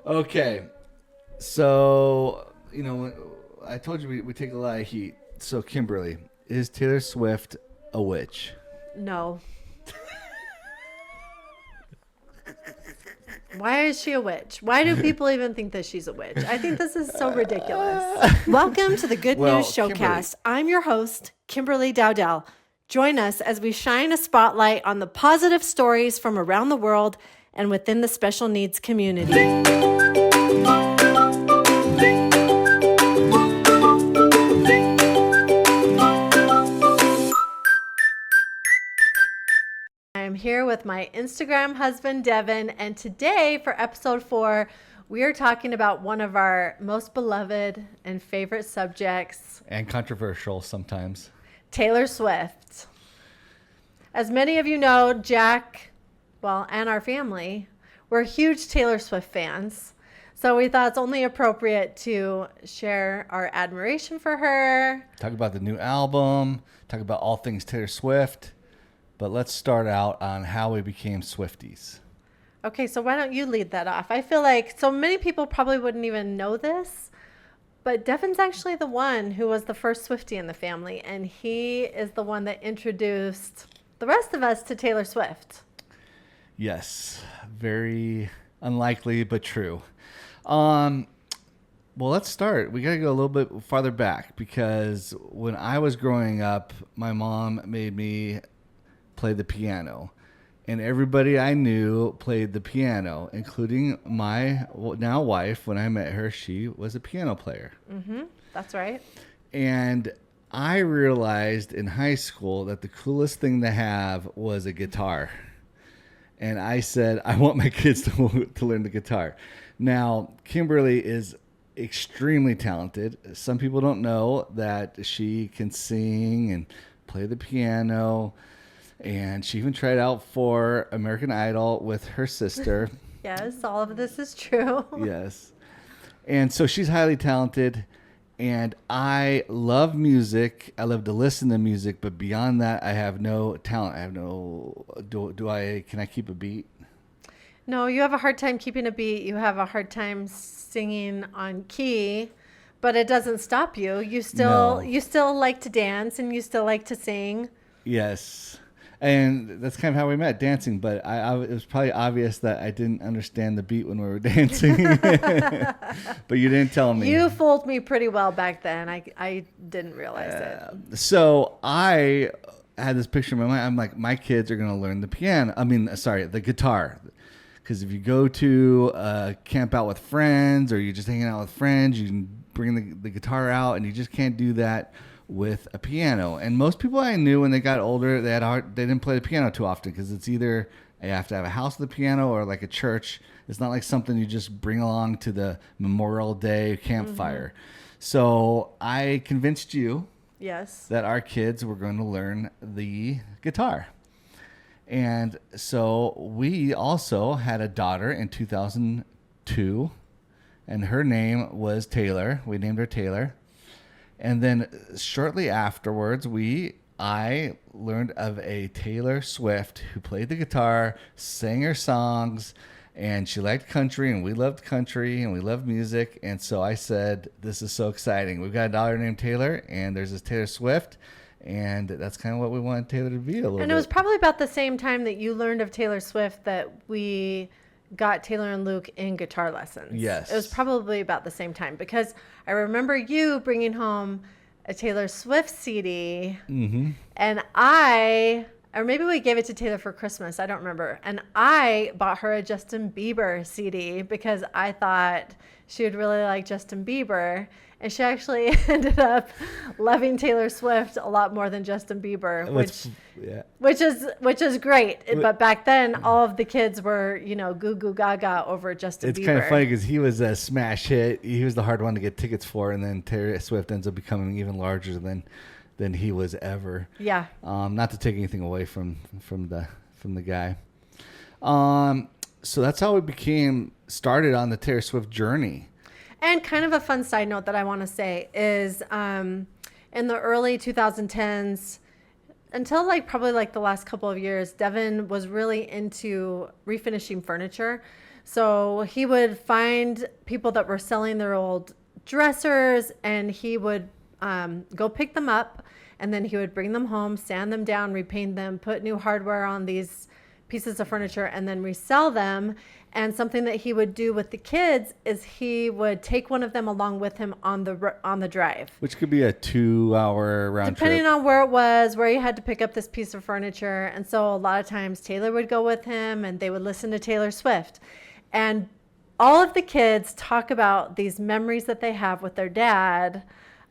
Okay, so I told you we take a lot of heat. So Kimberly, is Taylor Swift a witch? No. Why is she a witch? Why do people even think that she's a witch? I think this is so ridiculous. Welcome to the Good Well, News Showcast. Kimberly. I'm your host, Kimberly Dowdell. Join us as we shine a spotlight on the positive stories from around the world and within the special needs community. I'm here with my Instagram husband, Devin, and today for episode 4, we are talking about one of our most beloved and favorite subjects, And controversial sometimes. Taylor Swift. As many of you know, Jack, and our family, we're huge Taylor Swift fans. So we thought it's only appropriate to share our admiration for her. Talk about the new album. Talk about all things Taylor Swift. But let's start out on how we became Swifties. Okay, so why don't you lead that off? I feel like so many people probably wouldn't even know this, but Devin's actually the one who was the first Swiftie in the family, and he is the one that introduced the rest of us to Taylor Swift. Yes, very unlikely, but true. Well, let's start. We got to go a little bit farther back because when I was growing up, my mom made me play the piano. And everybody I knew played the piano, including my now wife. When I met her, she was a piano player. Mm-hmm. That's right. And I realized in high school that the coolest thing to have was a guitar. And I said, I want my kids to learn the guitar. Now, Kimberly is extremely talented. Some people don't know that she can sing and play the piano. And she even tried out for American Idol with her sister. Yes, all of this is true. Yes. And so she's highly talented. And I love music. I love to listen to music. But beyond that, I have no talent. I have no... Can I keep a beat? No, you have a hard time keeping a beat. You have a hard time singing on key. But it doesn't stop you. You still like to dance and you still like to sing. Yes. And that's kind of how we met, dancing. But it was probably obvious that I didn't understand the beat when we were dancing. But you didn't tell me. You fooled me pretty well back then. I didn't realize it. So I had this picture in my mind. I'm like, my kids are going to learn the guitar. Because if you go to camp out with friends or you're just hanging out with friends, you can bring the guitar out, and you just can't do that with a piano. And most people I knew when they got older, they didn't play the piano too often because it's either you have to have a house with a piano or like a church. It's not like something you just bring along to the Memorial Day campfire. Mm-hmm. So I convinced you that our kids were going to learn the guitar. And so we also had a daughter in 2002, and her name was Taylor. We named her Taylor. And then shortly afterwards, I learned of a Taylor Swift who played the guitar, sang her songs, and she liked country, and we loved country, and we loved music. And so I said, this is so exciting. We've got a daughter named Taylor, and there's this Taylor Swift, and that's kind of what we wanted Taylor to be a little bit. And it was probably about the same time that you learned of Taylor Swift that we got Taylor and Luke in guitar lessons. Yes. It was probably about the same time because I remember you bringing home a Taylor Swift CD, mm-hmm. and or maybe we gave it to Taylor for Christmas. I don't remember. And I bought her a Justin Bieber CD because I thought she would really like Justin Bieber. And she actually ended up loving Taylor Swift a lot more than Justin Bieber, which is great. But back then, all of the kids were, goo goo gaga over Justin Bieber. It's kind of funny because he was a smash hit. He was the hard one to get tickets for, and then Taylor Swift ends up becoming even larger than he was ever. Yeah. Not to take anything away from the guy. So that's how we became started on the Taylor Swift journey. And kind of a fun side note that I want to say is in the early 2010s, until probably the last couple of years, Devin was really into refinishing furniture. So he would find people that were selling their old dressers, and he would go pick them up, and then he would bring them home, sand them down, repaint them, put new hardware on these pieces of furniture, and then resell them. And something that he would do with the kids is he would take one of them along with him on the drive, which could be a 2-hour round depending trip. on where it was, where he had to pick up this piece of furniture. And so a lot of times Taylor would go with him, and they would listen to Taylor Swift. And all of the kids talk about these memories that they have with their dad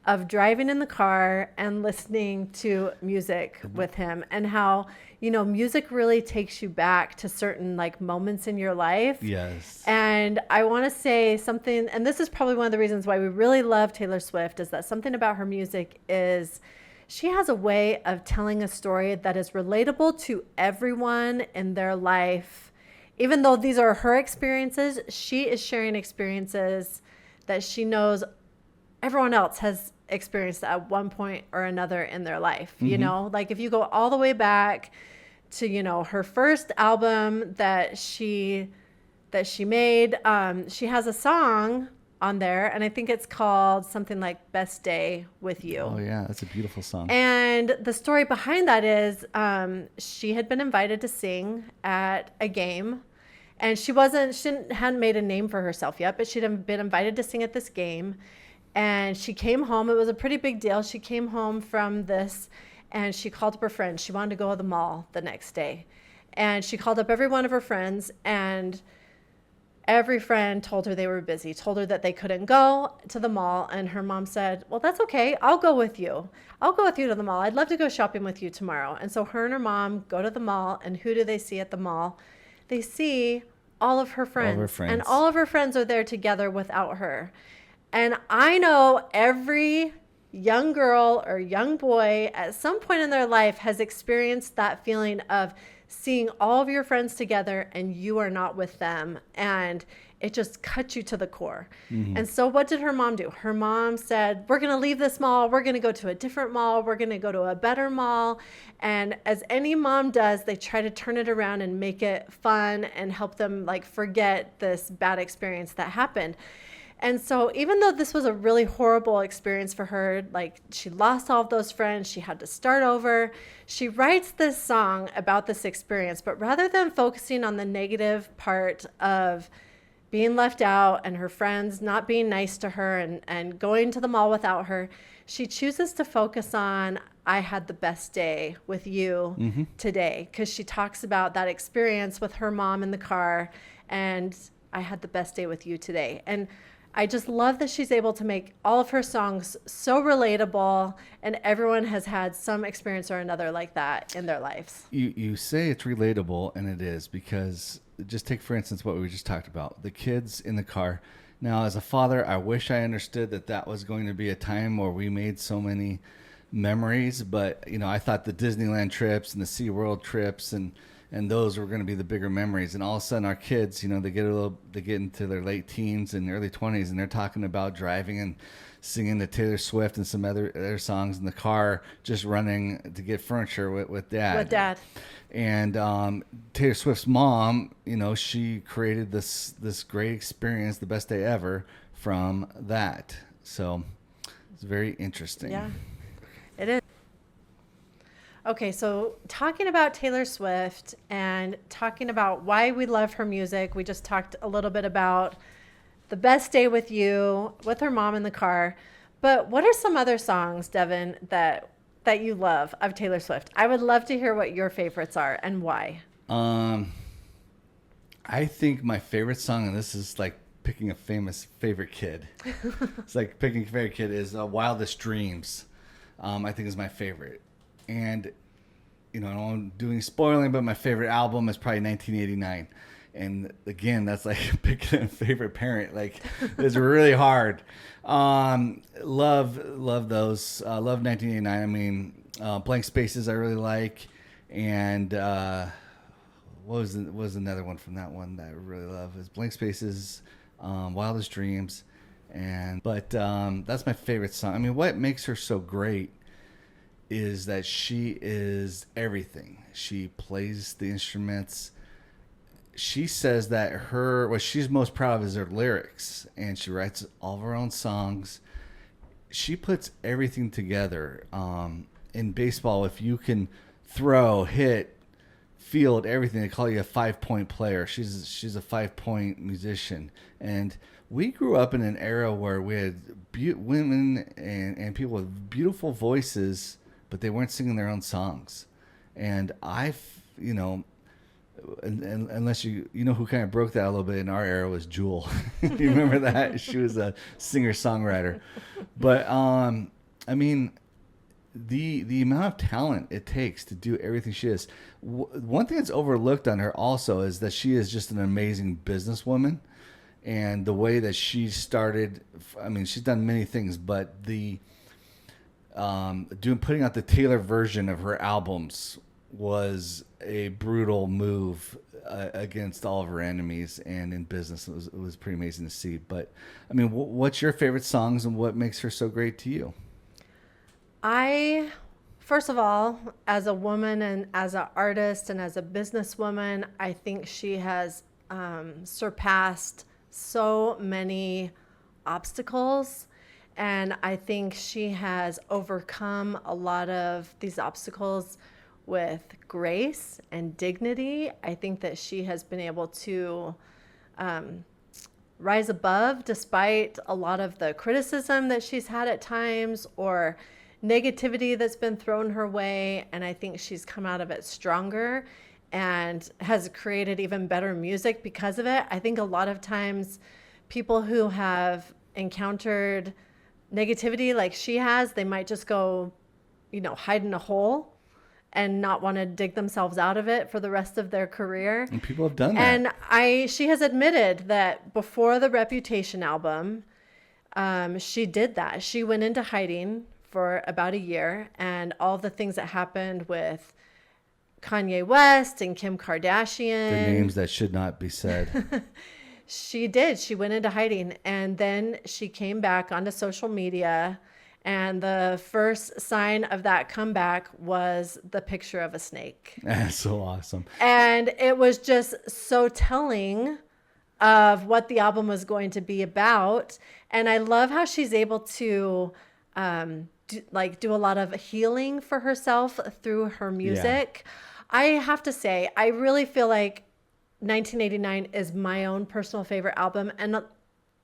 of driving in the car and listening to music with him, and how, music really takes you back to certain like moments in your life. Yes. And I want to say something, and this is probably one of the reasons why we really love Taylor Swift, is that something about her music is she has a way of telling a story that is relatable to everyone in their life. Even though these are her experiences, she is sharing experiences that she knows everyone else has experienced at one point or another in their life. Like if you go all the way back to, her first album that she made, she has a song on there, and I think it's called something like Best Day with You. Oh yeah, that's a beautiful song. And the story behind that is she had been invited to sing at a game, and she hadn't made a name for herself yet, but she'd been invited to sing at this game. And she came home. It was a pretty big deal. She came home from this, and she called up her friends. She wanted to go to the mall the next day. And she called up every one of her friends, and every friend told her they were busy, told her that they couldn't go to the mall. And her mom said, well, that's okay. I'll go with you. I'll go with you to the mall. I'd love to go shopping with you tomorrow. And so her and her mom go to the mall, and who do they see at the mall? They see all of her friends. All of her friends. And all of her friends are there together without her. And I know every young girl or young boy at some point in their life has experienced that feeling of seeing all of your friends together and you are not with them. And it just cuts you to the core. Mm-hmm. And so what did her mom do? Her mom said, we're going to leave this mall. We're going to go to a different mall. We're going to go to a better mall. And as any mom does, they try to turn it around and make it fun and help them like forget this bad experience that happened. And so even though this was a really horrible experience for her, like she lost all of those friends, she had to start over, she writes this song about this experience. But rather than focusing on the negative part of being left out and her friends not being nice to her and going to the mall without her, she chooses to focus on, I had the best day with you today. Because she talks about that experience with her mom in the car, and I had the best day with you today. And I just love that she's able to make all of her songs so relatable, and everyone has had some experience or another like that in their lives. You say it's relatable, and it is, because just take, for instance, what we just talked about, the kids in the car. Now, as a father, I wish I understood that was going to be a time where we made so many memories, but, I thought the Disneyland trips and the SeaWorld trips and those were going to be the bigger memories. And all of a sudden our kids, they get into their late teens and early 20s, and they're talking about driving and singing to Taylor Swift and some other songs in the car, just running to get furniture with dad. With dad. And Taylor Swift's mom, she created this great experience, the best day ever from that. So it's very interesting. Yeah, it is. Okay, so talking about Taylor Swift and talking about why we love her music, we just talked a little bit about the best day with you, with her mom in the car. But what are some other songs, Devin, that you love of Taylor Swift? I would love to hear what your favorites are and why. I think my favorite song, and this is like picking a favorite kid. It's like picking a favorite kid, is Wildest Dreams. I think is my favorite. And, I don't want to do any spoiling, but my favorite album is probably 1989. And again, that's like picking a favorite parent. Like, it's really hard. Love those. Love 1989. I mean, Blank Spaces I really like. And what was another one from that one that I really love? Is Blank Spaces, Wildest Dreams. But that's my favorite song. I mean, what makes her so great is that she is everything. She plays the instruments she says that what she's most proud of is her lyrics, and she writes all of her own songs. She puts everything together. In baseball, if you can throw, hit, field, everything, they call you a 5-point player. She's a 5-point musician. And we grew up in an era where we had women and people with beautiful voices, but they weren't singing their own songs. And unless you know who kind of broke that a little bit in our era was Jewel. You remember that? She was a singer-songwriter. But the amount of talent it takes to do everything she is. One thing that's overlooked on her also is that she is just an amazing businesswoman. And the way that she started, she's done many things, but putting out the Taylor version of her albums was a brutal move against all of her enemies, and in business it was pretty amazing to see. But what's your favorite songs and what makes her so great to you? First of all, as a woman and as an artist and as a businesswoman, I think she has surpassed so many obstacles. And I think she has overcome a lot of these obstacles with grace and dignity. I think that she has been able to rise above despite a lot of the criticism that she's had at times or negativity that's been thrown her way. And I think she's come out of it stronger and has created even better music because of it. I think a lot of times people who have encountered negativity like she has, they might just go, hide in a hole and not want to dig themselves out of it for the rest of their career. And people have done that. And she has admitted that before the Reputation album, she did that. She went into hiding for about a year, and all the things that happened with Kanye West and Kim Kardashian. The names that should not be said. She did. She went into hiding, and then she came back onto social media, and the first sign of that comeback was the picture of a snake. That's so awesome. And it was just so telling of what the album was going to be about. And I love how she's able to do a lot of healing for herself through her music. Yeah. I have to say, I really feel like 1989 is my own personal favorite album. And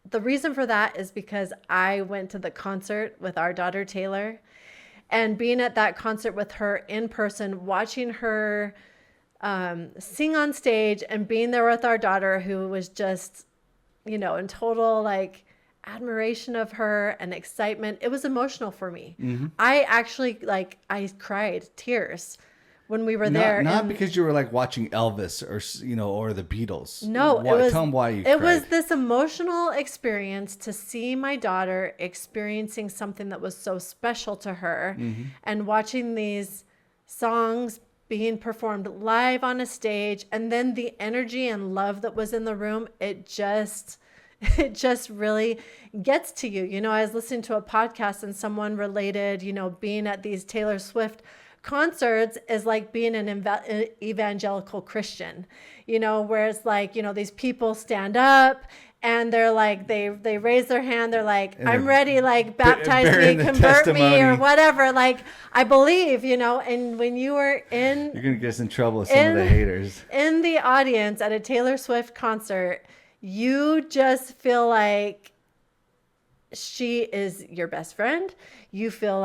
the reason for that is because I went to the concert with our daughter, Taylor, and being at that concert with her in person, watching her sing on stage and being there with our daughter, who was just, in total admiration of her and excitement. It was emotional for me. Mm-hmm. I actually I cried tears when we were there. Not because you were watching Elvis or the Beatles. No, tell them why you cried. It was this emotional experience to see my daughter experiencing something that was so special to her, mm-hmm. and watching these songs being performed live on a stage, and then the energy and love that was in the room. It just really gets to you. I was listening to a podcast and someone related, being at these Taylor Swift concerts is like being an evangelical Christian, where it's these people stand up and they're they raise their hand. They're I'm ready, baptize me, convert me, or whatever. I believe, and when you are you're going to get us in trouble with some of the haters in the audience at a Taylor Swift concert, you just feel like she is your best friend. You feel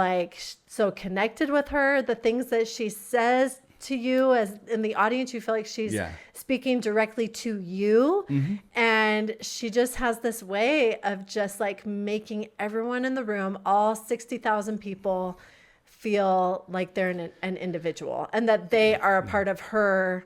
so connected with her. The things that she says to you as in the audience, you feel like she's speaking directly to you. Mm-hmm. And she just has this way of just making everyone in the room, all 60,000 people, feel like they're an individual and that they are a part of her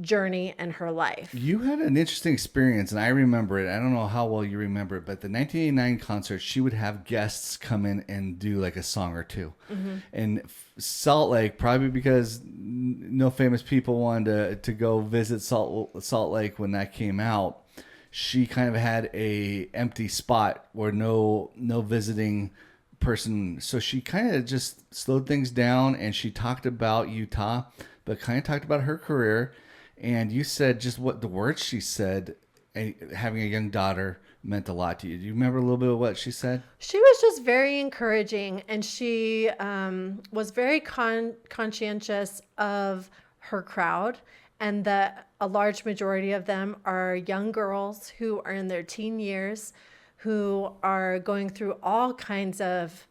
journey and her life. You had an interesting experience, and I remember it. I don't know how well you remember it, but the 1989 concert, she would have guests come in and do a song or two. Mm-hmm. And Salt Lake, probably because no famous people wanted to go visit Salt Lake when that came out, she kind of had a empty spot where no visiting person. So she kind of just slowed things down, and she talked about Utah, but kind of talked about her career. And you said just what the words she said, having a young daughter meant a lot to you. Do you remember a little bit of what she said? She was just very encouraging, and she was very conscientious of her crowd, and that a large majority of them are young girls who are in their teen years, who are going through all kinds of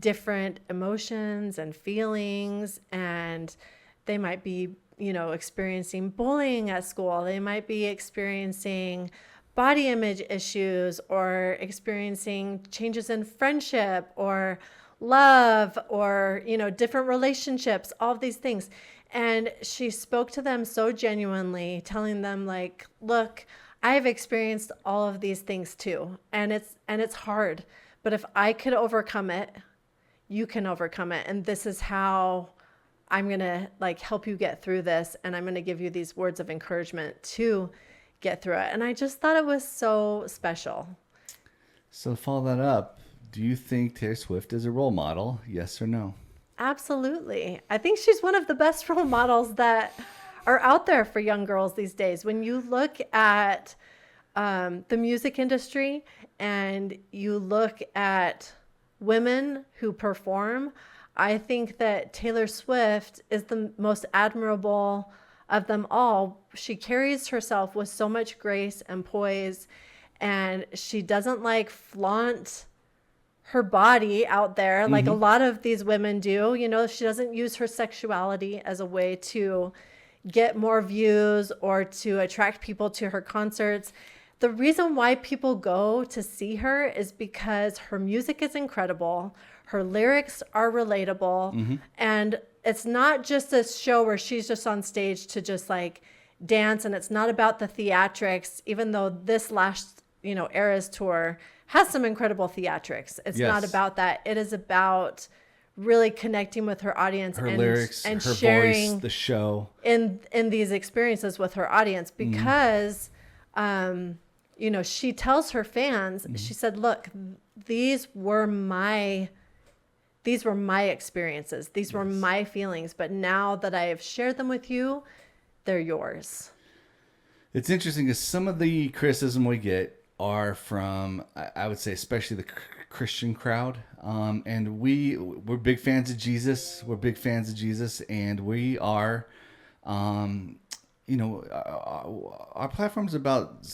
different emotions and feelings, and they might be, experiencing bullying at school. They might be experiencing body image issues, or experiencing changes in friendship or love, or, different relationships, all of these things. And she spoke to them so genuinely, telling them like, look, I've experienced all of these things too. And it's hard, but if I could overcome it, you can overcome it. And this is how I'm going to help you get through this. And I'm going to give you these words of encouragement to get through it. And I just thought it was so special. So to follow that up, do you think Taylor Swift is a role model? Yes or no? Absolutely. I think she's one of the best role models that are out there for young girls these days. When you look at the music industry and you look at women who perform, I think that Taylor Swift is the most admirable of them all. She carries herself with so much grace and poise, and she doesn't flaunt her body out there like a lot of these women do. She doesn't use her sexuality as a way to get more views or to attract people to her concerts. The reason why people go to see her is because her music is incredible. Her lyrics are relatable. And it's not just a show where she's just on stage to just dance. And it's not about the theatrics, even though this last, Eras tour has some incredible theatrics. It's not about that. It is about really connecting with her audience, her and lyrics, and her sharing voice, the show in these experiences with her audience, because she tells her fans, she said, look, these were my experiences. These were my feelings, but now that I have shared them with you, they're yours. It's interesting because some of the criticism we get are from, I would say, especially the Christian crowd. And we're big fans of Jesus. We're big fans of Jesus, and we are, our platform's about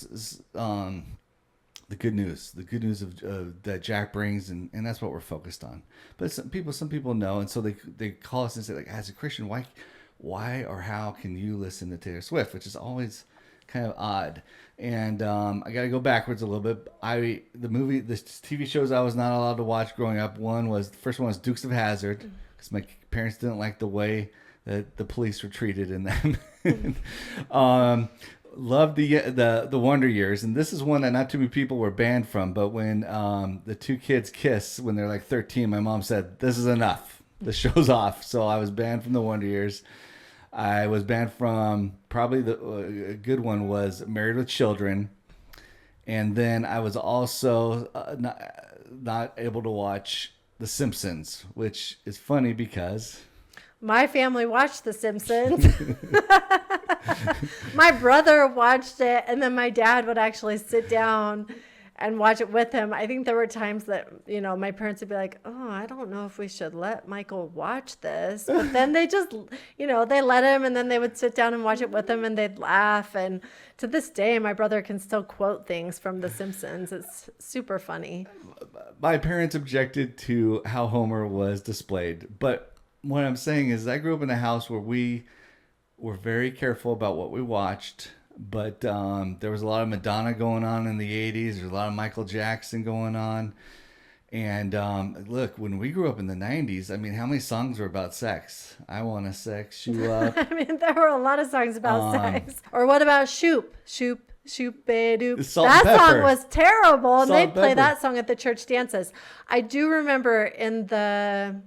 the good news of that Jack brings, and that's what we're focused on. But some people know, and so they call us and say, as a Christian, why or how can you listen to Taylor Swift, which is always kind of odd. And I got to go backwards a little bit. The TV shows I was not allowed to watch growing up. The first one was Dukes of Hazzard, because my parents didn't like the way that the police were treated in them. Loved the Wonder Years, and this is one that not too many people were banned from. But when the two kids kiss when they're 13, my mom said, "This is enough. The show's off." So I was banned from the Wonder Years. I was banned from, probably a good one was Married with Children. And then I was also not able to watch The Simpsons, which is funny because my family watched The Simpsons. My brother watched it, and then my dad would actually sit down and watch it with him. I think there were times that, my parents would be like, oh, I don't know if we should let Michael watch this. But then they just, they let him, and then they would sit down and watch it with him, and they'd laugh. And to this day, my brother can still quote things from The Simpsons. It's super funny. My parents objected to how Homer was displayed. But what I'm saying is I grew up in a house where we were very careful about what we watched. But there was a lot of Madonna going on in the 80s. There's a lot of Michael Jackson going on. And look, when we grew up in the 90s, how many songs were about sex? I want to sex you up. There were a lot of songs about sex. Or what about Shoop? Shoop, Shoop-a-doop. That song was terrible. And they'd play Pepper. that song at the church dances. I do remember in the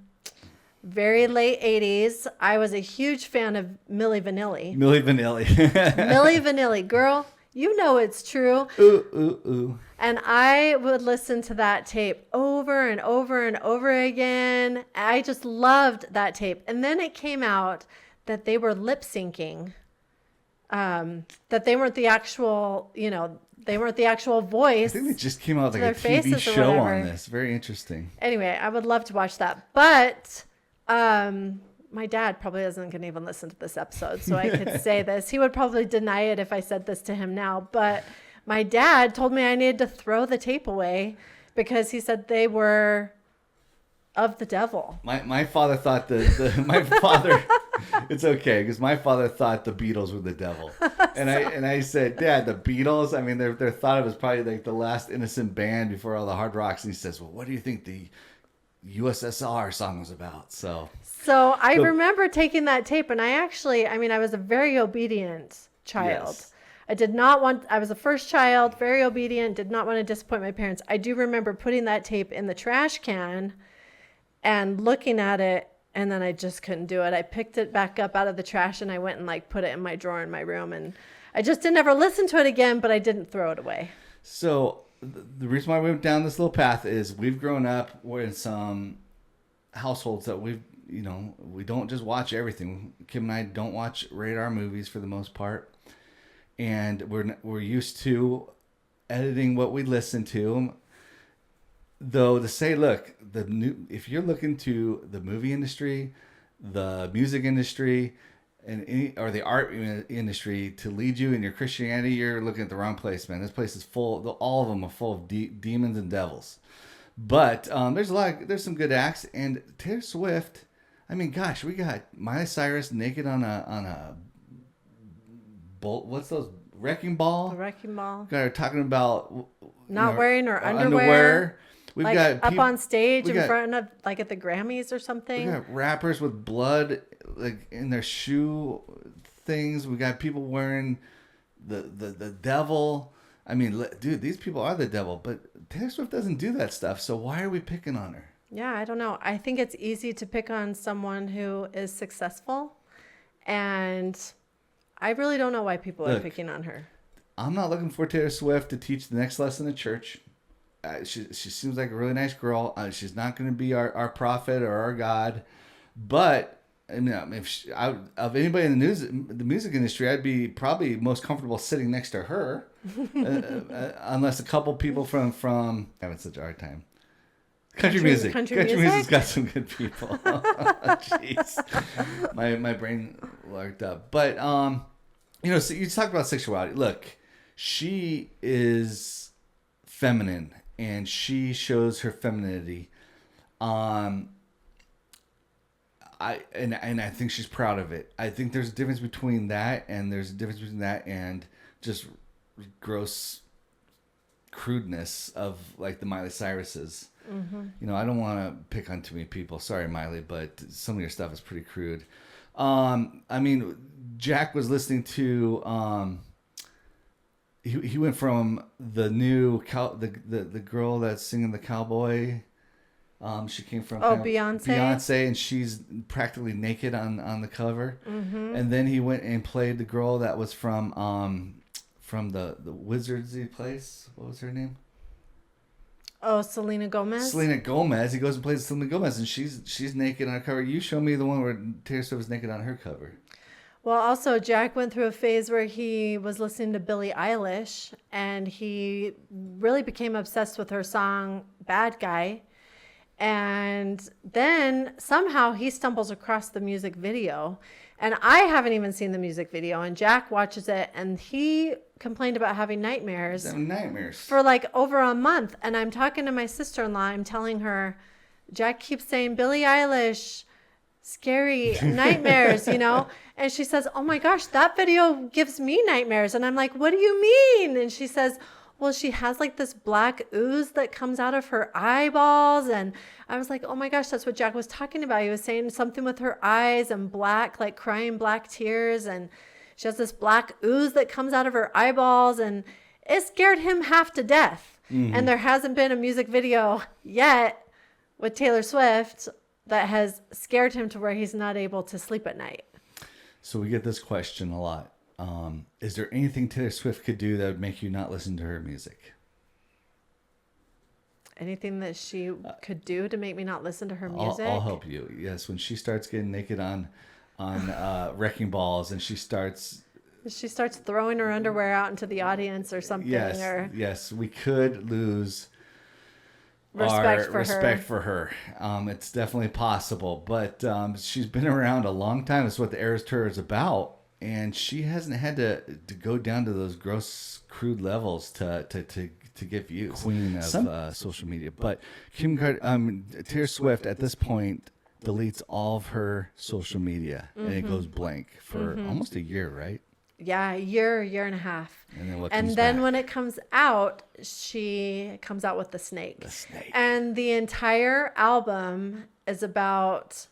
very late 80s, I was a huge fan of Milli Vanilli. Milli Vanilli. Milli Vanilli. Girl, you know it's true. Ooh, ooh, ooh. And I would listen to that tape over and over and over again. I just loved that tape. And then it came out that they were lip syncing that they weren't the actual, they weren't the actual I voice. think they just came out with to like a their TV faces or show on whatever. this. Very interesting. Anyway, I would love to watch that. But my dad probably isn't going to even listen to this episode, so I could say this. He would probably deny it if I said this to him now. But my dad told me I needed to throw the tape away because he said they were of the devil. My father thought my father. It's okay because my father thought the Beatles were the devil, and I said, Dad, the Beatles. I mean, they're thought of as probably like the last innocent band before all the hard rocks. And he says, well, what do you think the USSR song was about? So I remember taking that tape, and I was a very obedient child. Yes. I was the first child, very obedient, did not want to disappoint my parents. I do remember putting that tape in the trash can and looking at it, and then I just couldn't do it. I picked it back up out of the trash, and I went and like put it in my drawer in my room, and I just didn't ever listen to it again, but I didn't throw it away. So the reason why we went down this little path is we've grown up in some households that we don't just watch everything. Kim and I don't watch rated R movies for the most part, and we're used to editing what we listen to. Though to say, look, if you're looking to the movie industry, the music industry, or the art industry to lead you in your Christianity, you're looking at the wrong place, man. This place is full. All of them are full of demons and devils. But there's some good acts, and Taylor Swift. I mean, gosh, we got Miley Cyrus naked on a bolt. What's those? Wrecking ball. The wrecking ball. Got her talking about not wearing her underwear. We've like got up on stage in front of like at the Grammys or something. We got rappers with blood like in their shoe things. We got people wearing the devil. I mean, dude, these people are the devil. But Taylor Swift doesn't do that stuff. So why are we picking on her? Yeah, I don't know. I think it's easy to pick on someone who is successful, and I really don't know why people are picking on her. I'm not looking for Taylor Swift to teach the next lesson in church. She seems like a really nice girl. She's not going to be our prophet or our God, but I mean, of anybody in the music industry, I'd be probably most comfortable sitting next to her, unless a couple people from having such a hard time. Country music. Country music's got some good people. Jeez, my brain larked up. But so you talked about sexuality. Look, she is feminine. And she shows her femininity. I think she's proud of it. I think there's a difference between that and just gross crudeness of like the Miley Cyruses. Mm-hmm. I don't want to pick on too many people. Sorry, Miley, but some of your stuff is pretty crude. I mean, Jack was listening to. He went from the new the girl that's singing the cowboy. She came from Beyonce, and she's practically naked on the cover. Mm-hmm. And then he went and played the girl that was from the Wizardsy place. What was her name? Oh, Selena Gomez. Selena Gomez. He goes and plays Selena Gomez, and she's naked on her cover. You show me the one where Taylor Swift was naked on her cover. Well, also, Jack went through a phase where he was listening to Billie Eilish, and he really became obsessed with her song Bad Guy. And then somehow he stumbles across the music video. And I haven't even seen the music video. And Jack watches it, and he complained about having nightmares. For like over a month. And I'm talking to my sister-in-law. I'm telling her, Jack keeps saying, Billie Eilish, scary nightmares, And she says, oh my gosh, that video gives me nightmares. And I'm like, what do you mean? And she says, well, she has like this black ooze that comes out of her eyeballs. And I was like, oh my gosh, that's what Jack was talking about. He was saying something with her eyes and black, like crying black tears. And she has this black ooze that comes out of her eyeballs. And it scared him half to death. Mm-hmm. And there hasn't been a music video yet with Taylor Swift that has scared him to where he's not able to sleep at night. So we get this question a lot. Is there anything Taylor Swift could do that would make you not listen to her music? Anything that she could do to make me not listen to her music? I'll help you. Yes, when she starts getting naked on wrecking balls and she starts She starts throwing her underwear out into the audience or something. Yes, or yes, we could lose respect our respect for her. It's definitely possible, but she's been around a long time. That's what the Eras Tour is about, and she hasn't had to go down to those gross, crude levels to get views. Queen of social media, but Taylor Swift at this point deletes all of her social media, and it goes blank for almost a year, right? Yeah, a year and a half. And then when it comes out, she comes out with The Snake. The Snake. And the entire album is about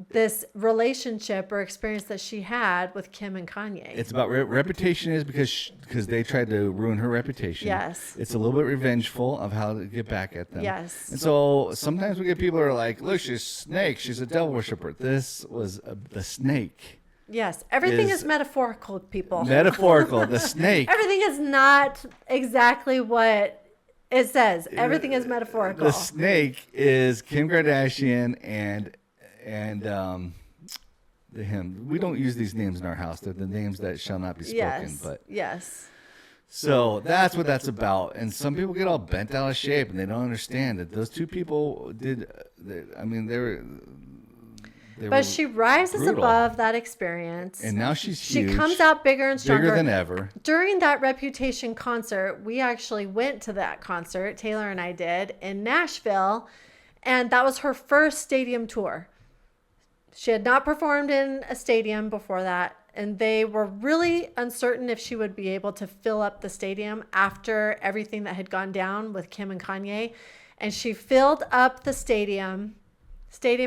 this relationship or experience that she had with Kim and Kanye. It's about reputation is because they tried to ruin her reputation. Yes. It's a little bit revengeful of how to get back at them. Yes. And so sometimes we get people who are like, look, she's a snake. She's a devil worshiper. This was the snake. Yes. Everything is metaphorical, people. Metaphorical. The snake. Everything is not exactly what it says. Everything is metaphorical. The snake is Kim Kardashian and him. We don't use these names in our house. They're the names that shall not be spoken. Yes. But yes. So that's what that's about. And some people get all bent out of shape and they don't understand that those two people did. They were. But she rises brutal. Above that experience. And now she's huge. She comes out bigger and stronger. Bigger than ever. During that Reputation concert, we actually went to that concert, Taylor and I did, in Nashville. And that was her first stadium tour. She had not performed in a stadium before that. And they were really uncertain if she would be able to fill up the stadium after everything that had gone down with Kim and Kanye. And she filled up the stadium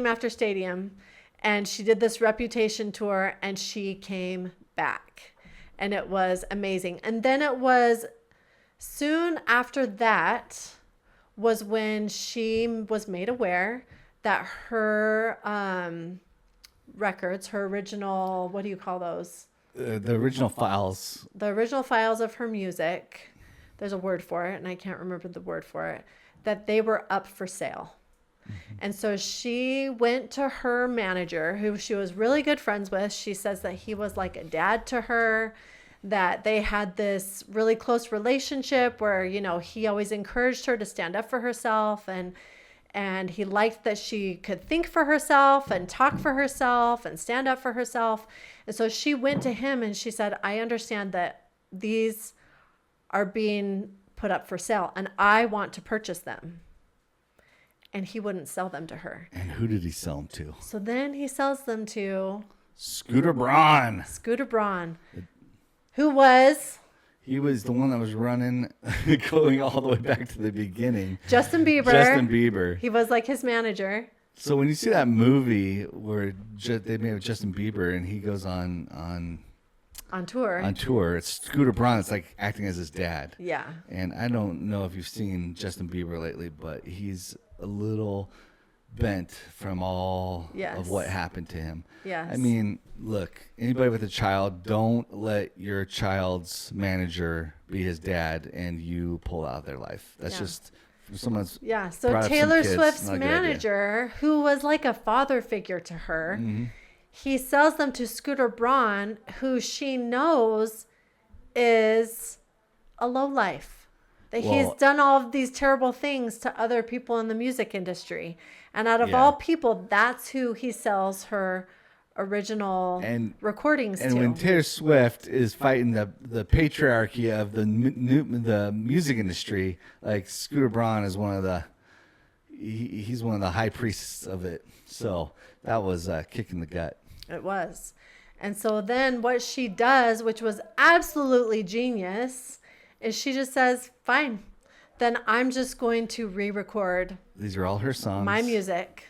after stadium. And she did this Reputation tour and she came back. And it was amazing. And then it was soon after that was when she was made aware that her records, her original, what do you call those? The original files. The original files of her music, there's a word for it, and I can't remember the word for it, that they were up for sale. And so she went to her manager, who she was really good friends with. She says that he was like a dad to her, that they had this really close relationship where, you know, he always encouraged her to stand up for herself, and he liked that she could think for herself and talk for herself and stand up for herself. And so she went to him and she said, I understand that these are being put up for sale and I want to purchase them. And he wouldn't sell them to her. And who did he sell them to? So then he sells them to Scooter Braun. Scooter Braun, who was... He was the one that was running, going all the way back to the beginning. Justin Bieber. Justin Bieber. He was like his manager. So when you see that movie where they made with Justin Bieber and he goes on tour, it's Scooter Braun. It's like acting as his dad. Yeah. And I don't know if you've seen Justin Bieber lately, but he's a little bent from all of what happened to him. Yes. I mean, look, anybody with a child, don't let your child's manager be his dad and you pull out their life. That's just someone's. Yeah. So Taylor Swift's manager, who was like a father figure to her, he sells them to Scooter Braun, who she knows is a lowlife. That he's done all of these terrible things to other people in the music industry. And out of all people, that's who he sells her original recordings to. And when Taylor Swift is fighting the patriarchy of the music industry, like Scooter Braun is one of the he's one of the high priests of it. So that was a kick in the gut. It was. And so then what she does, which was absolutely genius, is she just says, fine, then I'm just going to re-record. These are all her songs. My music.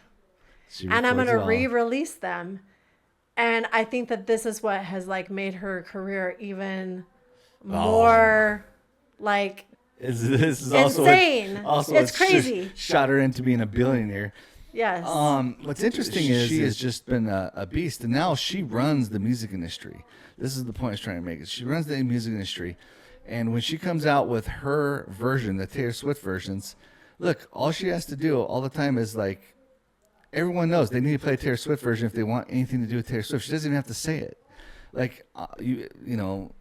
And I'm going to re-release them. And I think that this is what has like made her career even more like this is insane. It's crazy. Shot her into being a billionaire. Yes. What's interesting is she has just been a beast, and now she runs the music industry. This is the point I was trying to make. She runs the music industry. And when she comes out with her version, the Taylor Swift versions, look, all she has to do all the time is like, everyone knows they need to play a Taylor Swift version if they want anything to do with Taylor Swift. She doesn't even have to say it. like you know,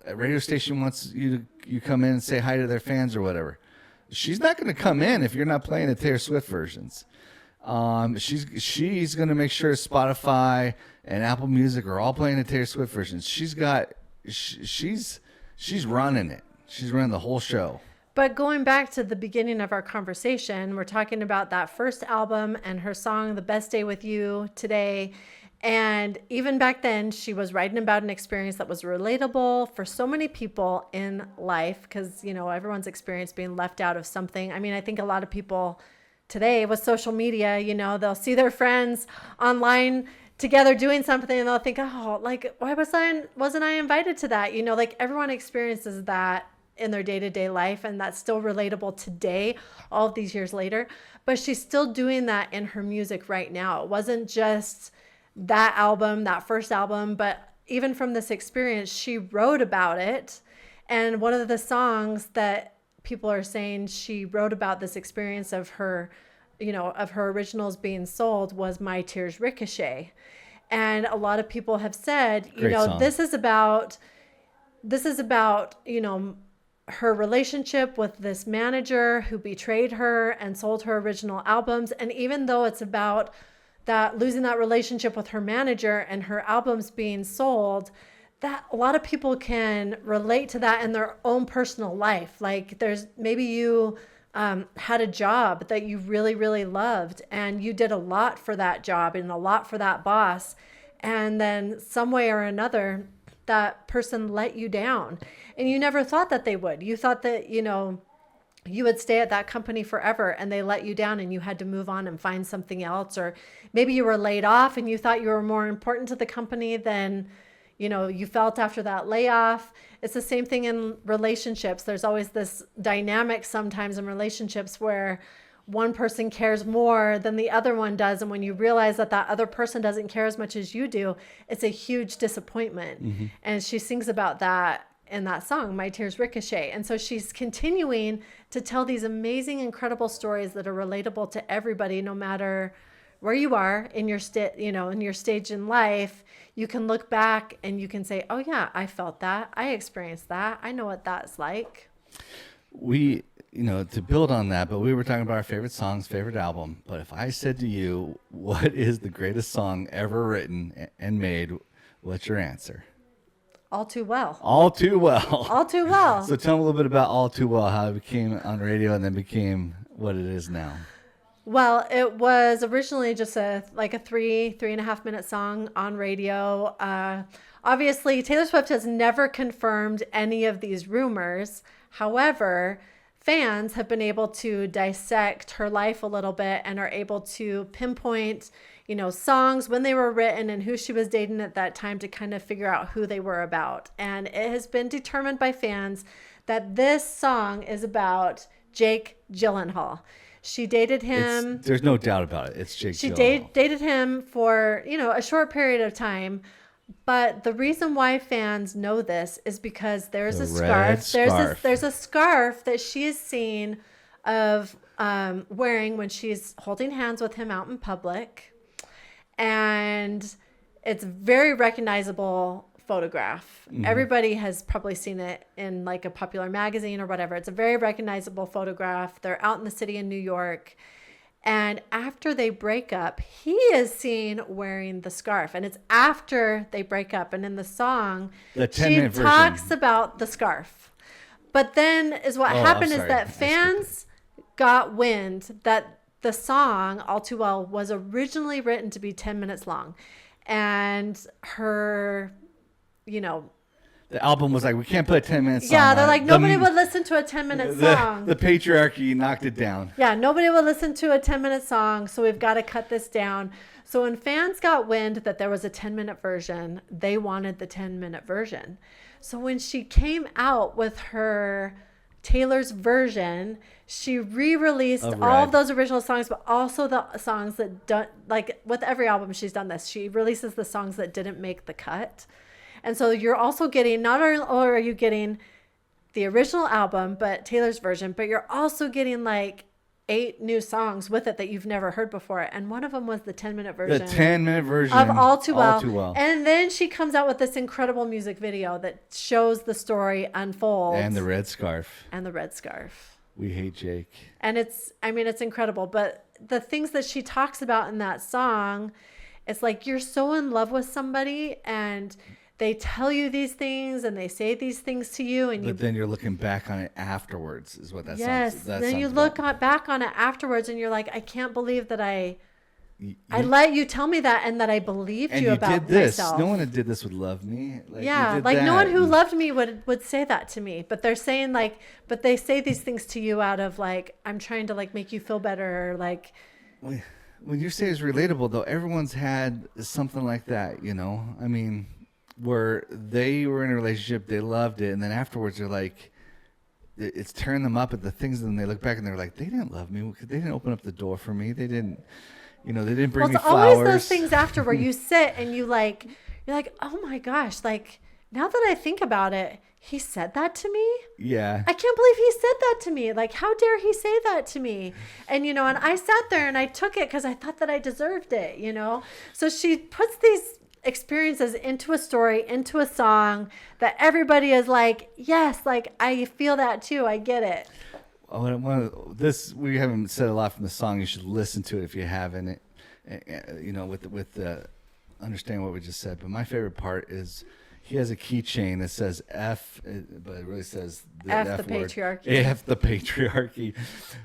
a radio station wants you come in and say hi to their fans or whatever. She's not going to come in if you're not playing the Taylor Swift versions. She's going to make sure Spotify and Apple Music are all playing the Taylor Swift versions. She's running it. She's running the whole show. But going back to the beginning of our conversation, we're talking about that first album and her song, The Best Day With You Today. And even back then, she was writing about an experience that was relatable for so many people in life because, you know, everyone's experience being left out of something. I mean, I think a lot of people today with social media, you know, they'll see their friends online together doing something and they'll think, oh, like, why wasn't I invited to that? You know, like everyone experiences that in their day-to-day life, and that's still relatable today, all of these years later. But she's still doing that in her music right now. It wasn't just that album, that first album, but even from this experience, she wrote about it. And one of the songs that people are saying she wrote about this experience of her, you know, of her originals being sold was My Tears Ricochet. And a lot of people have said, you know, song. this is about, you know, her relationship with this manager who betrayed her and sold her original albums. And even though it's about that losing that relationship with her manager and her albums being sold, that a lot of people can relate to that in their own personal life. Like there's maybe you had a job that you really, really loved and you did a lot for that job and a lot for that boss. And then some way or another, that person let you down and you never thought that they would. You thought that, you know, you would stay at that company forever and they let you down and you had to move on and find something else. Or maybe you were laid off and you thought you were more important to the company than, you know, you felt after that layoff. It's the same thing in relationships. There's always this dynamic sometimes in relationships where one person cares more than the other one does. And when you realize that that other person doesn't care as much as you do, it's a huge disappointment. Mm-hmm. And she sings about that in that song, My Tears Ricochet. And so she's continuing to tell these amazing, incredible stories that are relatable to everybody, no matter where you are in your in your stage in life. You can look back and you can say, oh yeah, I felt that. I experienced that. I know what that's like. We, you know, to build on that, but we were talking about our favorite songs, favorite album. But if I said to you, what is the greatest song ever written and made? What's your answer? All Too Well. All Too Well. All Too Well. So tell me a little bit about All Too Well, how it became on radio and then became what it is now. Well, it was originally just a 3.5 minute song on radio. Obviously, Taylor Swift has never confirmed any of these rumors. However, fans have been able to dissect her life a little bit and are able to pinpoint, you know, songs, when they were written and who she was dating at that time to kind of figure out who they were about. And it has been determined by fans that this song is about Jake Gyllenhaal. She dated him. There's no doubt about it. It's Jake Gyllenhaal. She dated him for, you know, a short period of time. But the reason why fans know this is because there's a scarf. There's a scarf that she is seen of wearing when she's holding hands with him out in public. And it's very recognizable photograph. Mm-hmm. Everybody has probably seen it in like a popular magazine or whatever. It's a very recognizable photograph. They're out in the city in New York. And after they break up, he is seen wearing the scarf. And it's after they break up. And in the song, she talks about the scarf. But then happened is that fans got wind that the song, All Too Well, was originally written to be 10 minutes long. And her, you know, the album was like, we can't put a 10-minute song. Yeah, they're like, nobody would listen to a 10-minute song. The patriarchy knocked it down. Yeah, nobody would listen to a 10-minute song, so we've got to cut this down. So when fans got wind that there was a 10-minute version, they wanted the 10-minute version. So when she came out with her Taylor's version, she re-released all of those original songs, but also the songs that don't, like with every album she's done this, she releases the songs that didn't make the cut. And so you're also getting, not only are you getting the original album, but Taylor's version, but you're also getting like 8 new songs with it that you've never heard before. And one of them was the 10-minute version. The 10-minute version of All Too Well. All Too Well. And then she comes out with this incredible music video that shows the story unfold. And the red scarf. We hate Jake. And it's incredible. But the things that she talks about in that song, it's like you're so in love with somebody and they tell you these things and they say these things to you, but then you're looking back on it afterwards, is what that yes. That then you look back on it afterwards, and you're like, I can't believe that I let you tell me that, and that I believed you about did this. myself. No one that did this would love me. No one who loved me would say that to me. But they're saying but they say these things to you out of I'm trying to make you feel better, or When you say it's relatable, though, everyone's had something like that, I mean, where they were in a relationship, they loved it, and then afterwards they're like, it's tearing them up at the things, and then they look back and they're like, they didn't love me. They didn't open up the door for me. They didn't, they didn't bring me flowers. It's always those things after where you sit and you're like, oh my gosh, now that I think about it, he said that to me? Yeah. I can't believe he said that to me. How dare he say that to me? And, and I sat there and I took it because I thought that I deserved it, So she puts these experiences into a story, into a song that everybody is like, yes, I feel that too. I get it. We haven't said a lot from the song. You should listen to it if you haven't, with understand what we just said. But my favorite part is he has a keychain that says F, but it really says the F the word. patriarchy. F the patriarchy,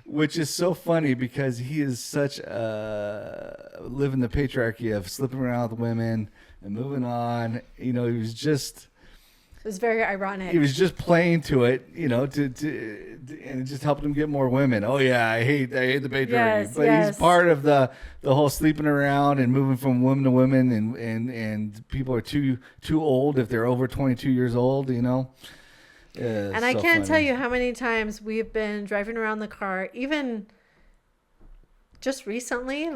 which is so funny because he is such living the patriarchy of slipping around with women and moving on. He was just. It was very ironic. He was just playing to it, and it just helped him get more women. Oh yeah, I hate the patriarchy, yes, but he's part of the whole sleeping around and moving from woman to women, and people are too old if they're over 22 years old, And I can't tell you how many times we've been driving around the car, even just recently,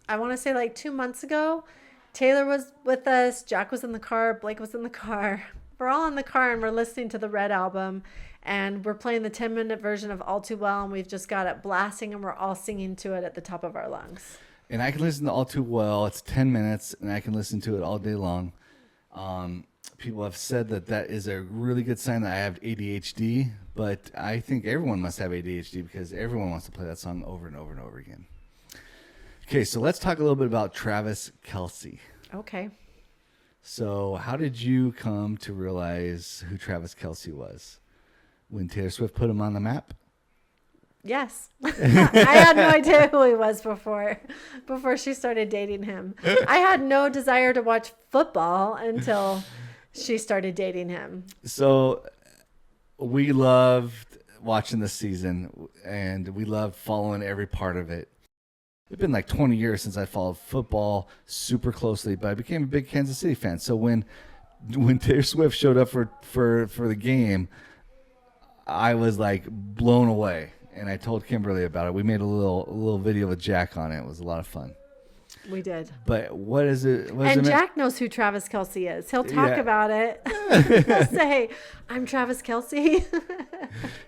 I want to say 2 months ago. Taylor was with us, Jack was in the car, Blake was in the car. We're all in the car and we're listening to the Red album and we're playing the 10-minute version of All Too Well, and we've just got it blasting and we're all singing to it at the top of our lungs. And I can listen to All Too Well. It's 10 minutes and I can listen to it all day long. People have said that is a really good sign that I have ADHD, but I think everyone must have ADHD because everyone wants to play that song over and over and over again. Okay, so let's talk a little bit about Travis Kelce. Okay. So how did you come to realize who Travis Kelce was? When Taylor Swift put him on the map? Yes. I had no idea who he was before she started dating him. I had no desire to watch football until she started dating him. So we loved watching this season, and we loved following every part of it. It's been 20 years since I followed football super closely, but I became a big Kansas City fan. So when Taylor Swift showed up for the game, I was blown away, and I told Kimberly about it. We made a little video with Jack on it. It was a lot of fun. We did. But what is it? And Jack knows who Travis Kelce is. He'll talk about it. He'll say, I'm Travis Kelce.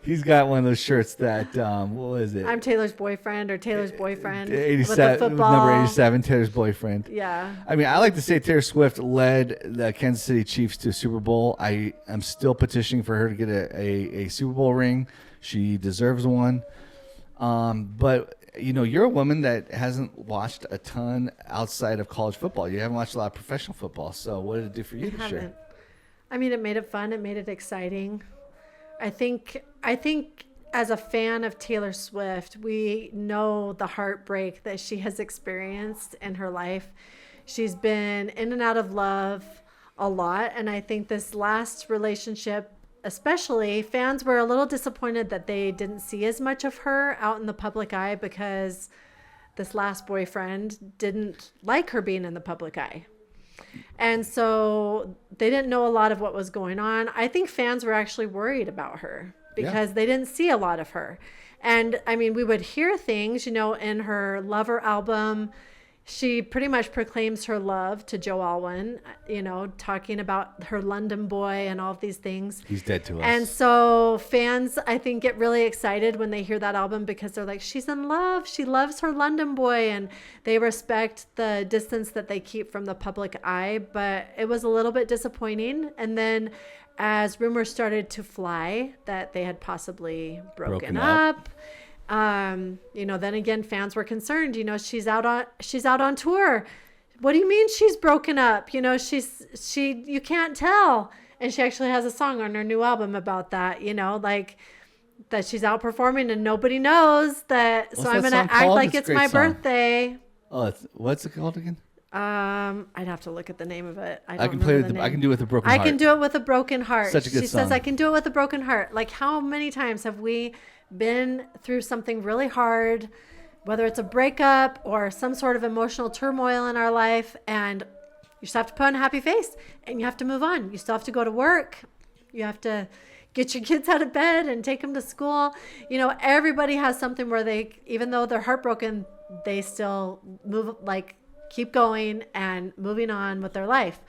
He's got one of those shirts that, what was it? I'm Taylor's boyfriend or Taylor's boyfriend. 87, number 87, Taylor's boyfriend. Yeah. I mean, I like to say Taylor Swift led the Kansas City Chiefs to a Super Bowl. I am still petitioning for her to get a Super Bowl ring. She deserves one. But you're a woman that hasn't watched a ton outside of college football. You haven't watched a lot of professional football. So what did it do for you this year? I mean, it made it fun. It made it exciting. I think as a fan of Taylor Swift, we know the heartbreak that she has experienced in her life. She's been in and out of love a lot. And I think this last relationship, especially, fans were a little disappointed that they didn't see as much of her out in the public eye because this last boyfriend didn't like her being in the public eye. And so they didn't know a lot of what was going on. I think fans were actually worried about her because they didn't see a lot of her. And I mean, we would hear things, in her Lover album, she pretty much proclaims her love to Joe Alwyn, talking about her London boy and all of these things. He's dead to us. And so fans, I think, get really excited when they hear that album because they're like, she's in love. She loves her London boy. And they respect the distance that they keep from the public eye. But it was a little bit disappointing. And then as rumors started to fly that they had possibly broken up. Then again, fans were concerned, she's out on tour. What do you mean she's broken up? You can't tell. And she actually has a song on her new album about that, like that she's out performing and nobody knows that. What's so I'm that going to song act called? like It's a it's great my song. birthday. Oh, what's it called again? I'd have to look at the name of it. I can play with I can do it with a broken heart. I can do it with a broken heart. Such a good She song. says, I can do it with a broken heart. Like, how many times have we been through something really hard, whether it's a breakup or some sort of emotional turmoil in our life, and you just have to put on a happy face and you have to move on. You still have to go to work. You have to get your kids out of bed and take them to school. Everybody has something where they, even though they're heartbroken, they still keep going and moving on with their life.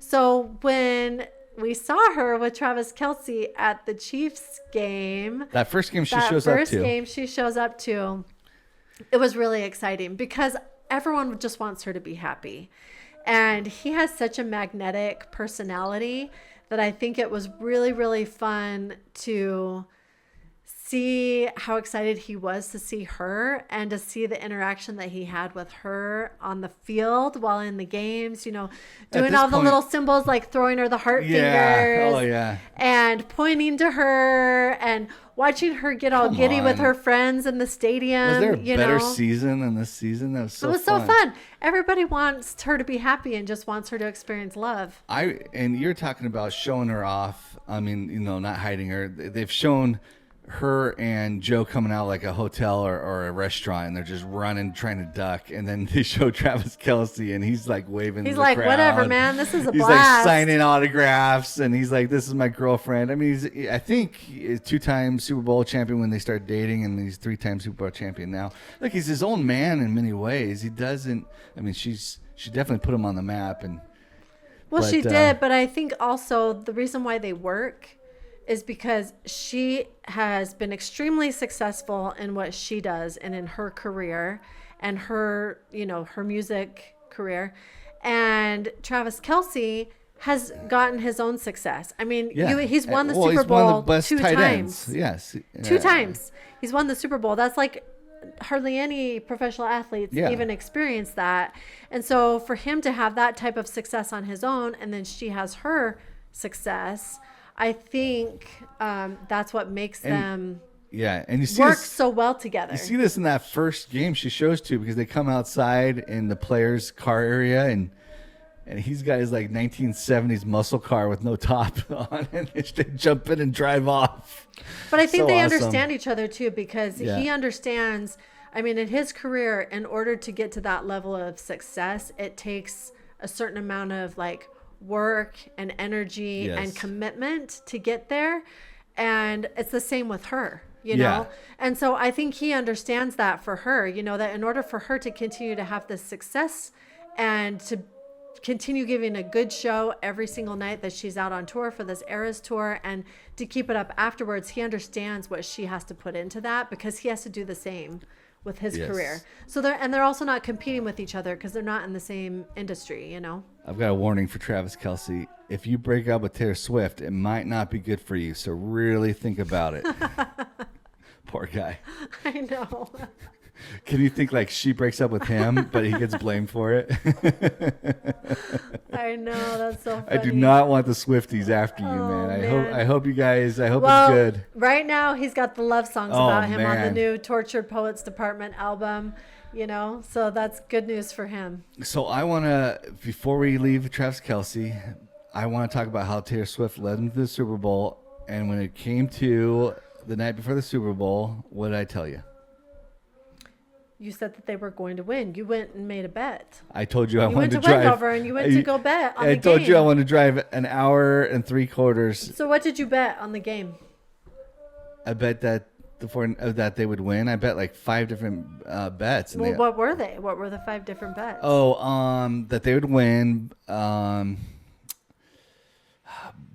So when we saw her with Travis Kelce at the Chiefs game, That first game she shows up to, it was really exciting because everyone just wants her to be happy. And he has such a magnetic personality that I think it was really, really fun to see how excited he was to see her and to see the interaction that he had with her on the field while in the games, doing all the little symbols, like throwing her the heart fingers. Oh, yeah. And pointing to her and watching her get all giddy with her friends in the stadium. Was there a better season than this season? That was so fun. It was so fun. Everybody wants her to be happy and just wants her to experience love. And you're talking about showing her off. I mean, not hiding her. They've shown her and Joe coming out like a hotel or a restaurant, and they're just running, trying to duck. And then they show Travis Kelce, and he's like waving. He's the like, crowd. whatever, man. This is a He's blast. like signing autographs, and he's like, this is my girlfriend. I mean, I think he's 2-time Super Bowl champion when they start dating, and he's 3-time Super Bowl champion now. Look, he's his own man in many ways. He doesn't. I mean, she definitely put him on the map, she did, but I think also the reason why they work is because she has been extremely successful in what she does and in her career and her music career. And Travis Kelce has gotten his own success. I mean, he's won the Super Bowl one of the best 2 tight times. Ends. Yes. 2 times. He's won the Super Bowl. That's like hardly any professional athletes even experience that. And so for him to have that type of success on his own, and then she has her success, I think that's what makes them and you see work this, so well together. You see this in that first game she shows to, because they come outside in the players' car area, and he's got his like 1970s muscle car with no top on, and they jump in and drive off. But I think So they awesome. understand each other too, because he understands. I mean, in his career, in order to get to that level of success, it takes a certain amount of work and energy and commitment to get there. And it's the same with her, you know? And so I think he understands that for her, that in order for her to continue to have this success and to continue giving a good show every single night that she's out on tour for this Eras tour, and to keep it up afterwards, he understands what she has to put into that, because he has to do the same with his career. So they're also not competing with each other because they're not in the same industry, I've got a warning for Travis Kelce. If you break up with Taylor Swift, it might not be good for you. So really think about it. Poor guy. I know. Can you think she breaks up with him, but he gets blamed for it? I know, that's so funny. I do not want the Swifties after you, man. I hope you guys. I hope it's good. Right now he's got the love songs about him on the new Tortured Poets Department album. So that's good news for him. So I want to, before we leave Travis Kelce, I want to talk about how Taylor Swift led him to the Super Bowl. And when it came to the night before the Super Bowl, what did I tell you? You said that they were going to win. You went and made a bet. I told you I You wanted went to to drive. Wendover and you went to go bet on the game. I told you I wanted to drive an hour and 3/4. So what did you bet on the game? I bet that that they would win. I bet like 5 different bets. Well, what were they? What were the 5 different bets? That they would win.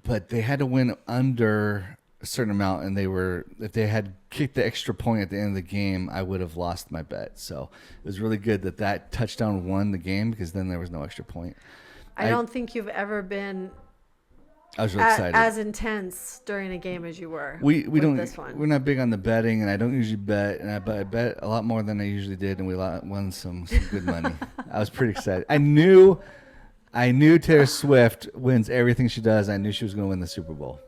But they had to win under a certain amount, and if they had kicked the extra point at the end of the game, I would have lost my bet. So it was really good that touchdown won the game, because then there was no extra point. I don't think you've ever been I was really excited. As intense during a game as you were. We don't. This one. We're not big on the betting, and I don't usually bet. And I bet a lot more than I usually did, and we won some good money. I was pretty excited. I knew Taylor Swift wins everything she does. I knew she was going to win the Super Bowl,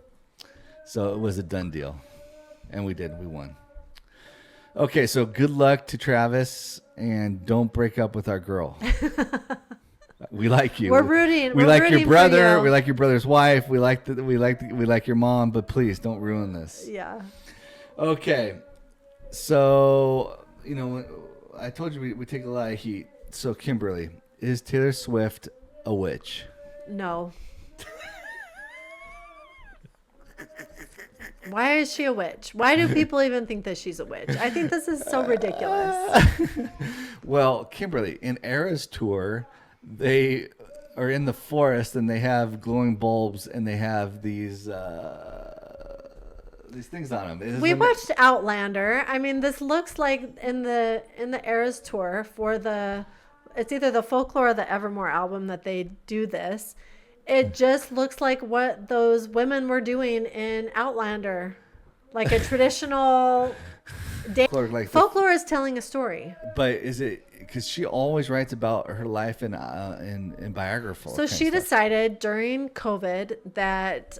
so it was a done deal, and we did. We won. Okay, so good luck to Travis, and don't break up with our girl. We like you. We're rooting. We like your brother. You. We like your brother's wife. We like your mom. But please don't ruin this. Yeah. Okay. So I told you we take a lot of heat. So Kimberly, is Taylor Swift a witch? No. Why is she a witch? Why do people even think that she's a witch? I think this is so ridiculous. Well, Kimberly, in Eras Tour, they are in the forest and they have glowing bulbs and they have these things on them. We watched Outlander. I mean, this looks like in the Eras Tour for it's either the Folklore or the Evermore album that they do this. It just looks like what those women were doing in Outlander, like a traditional folklore is telling a story. But is it because she always writes about her life in biography? So she decided during COVID that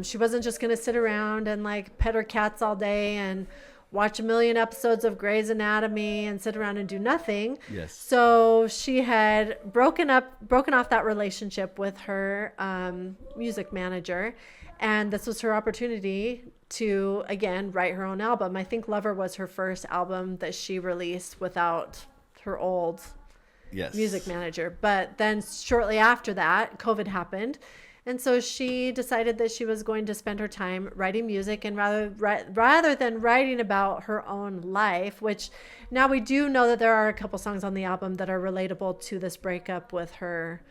she wasn't just going to sit around and like pet her cats all day and watch a million episodes of Grey's Anatomy and sit around and do nothing. Yes. So she had broken off that relationship with her music manager, and this was her opportunity to again write her own album. I think Lover was her first album that she released without her old music manager. But then shortly after that, COVID happened. And so she decided that she was going to spend her time writing music, and rather than writing about her own life, which now we do know that there are a couple songs on the album that are relatable to this breakup with her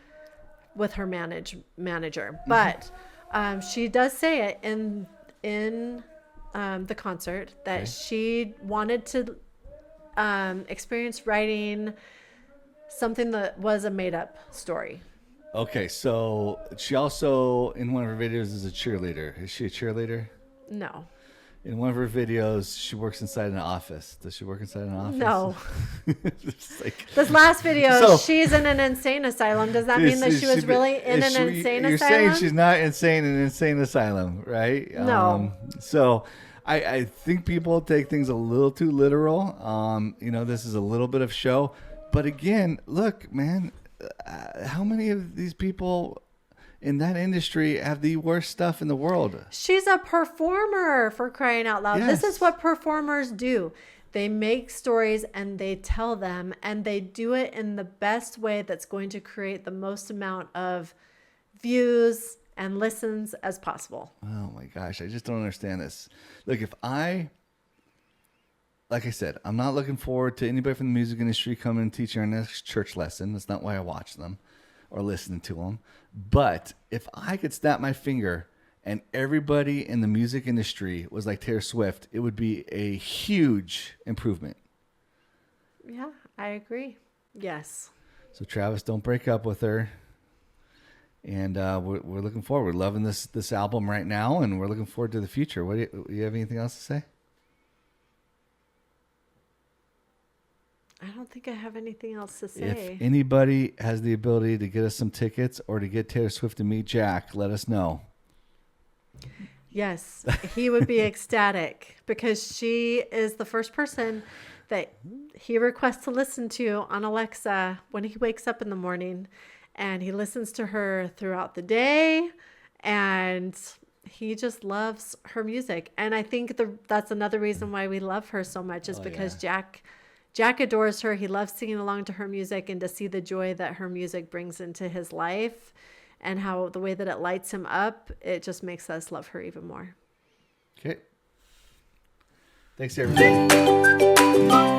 manager. Mm-hmm. But she does say it in the concert that she wanted to experience writing something that was a made-up story. Okay, so she also, in one of her videos, is a cheerleader. Is she a cheerleader? No. In one of her videos, she works inside an office. Does she work inside an office? No. This last video, she's in an insane asylum. Does that mean that she was really in an insane asylum? You're saying she's not insane in an insane asylum, right? No. So I think people take things a little too literal. This is a little bit of show. But again, look, man, how many of these people in that industry have the worst stuff in the world? She's a performer, for crying out loud. Yes. This is what performers do. They make stories and they tell them, and they do it in the best way that's going to create the most amount of views and listens as possible. Oh my gosh, I just don't understand this. Look, like I said, I'm not looking forward to anybody from the music industry coming and teaching our next church lesson. That's not why I watch them or listen to them. But if I could snap my finger and everybody in the music industry was like Taylor Swift, it would be a huge improvement. Yeah, I agree. Yes. So Travis, don't break up with her. And we're looking forward. We're loving this album right now, and we're looking forward to the future. Do you have anything else to say? I don't think I have anything else to say. If anybody has the ability to get us some tickets or to get Taylor Swift to meet Jack, let us know. Yes, he would be ecstatic, because she is the first person that he requests to listen to on Alexa when he wakes up in the morning, and he listens to her throughout the day, and he just loves her music. And I think that's another reason why we love her so much is because Jack adores her. He loves singing along to her music, and to see the joy that her music brings into his life and how the way that it lights him up, it just makes us love her even more. Okay. Thanks, everybody.